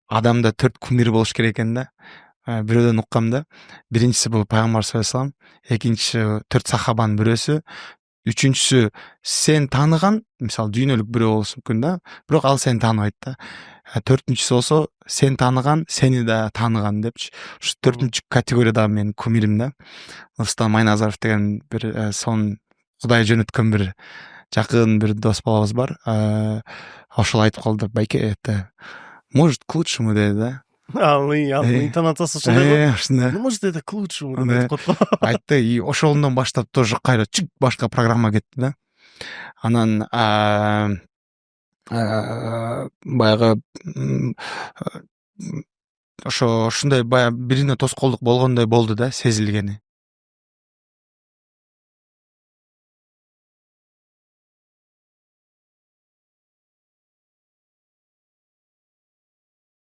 адамда 4 кумир болуш керек экен да. Бирөөдөн уккам да. Биринчиси бул пайгамбар саллаллаху алейхи вассалам, экинчиси 4 сахабанын бирөөсү, үчүнчүсү сен тааныган, мисалы дүйнөлүк бирөө болушу мүмкүн да, бирок ал сени тааныбайт да. Төртүнчүсү болсо сен тааныган, сени да тааныган депчи. Ушу төртүнчү категорияда менин кумирим да. Нурсултан Майназаров деген бир сонун Кудай жөнөткөн бир жакын бир дос балабыз бар. Ошол айтып калды, байке, это может к лучшему деди да. Ал интонациясы ушундай го. Ушундай. Ну может это к лучшему деп айтып коет го. Айтты, и ошолундан баштап тоже кайра чик башка программа кетти да. Анан баягы ошо ушундай баягы бирине тоскоолдук болгондой болду да, сезилгени.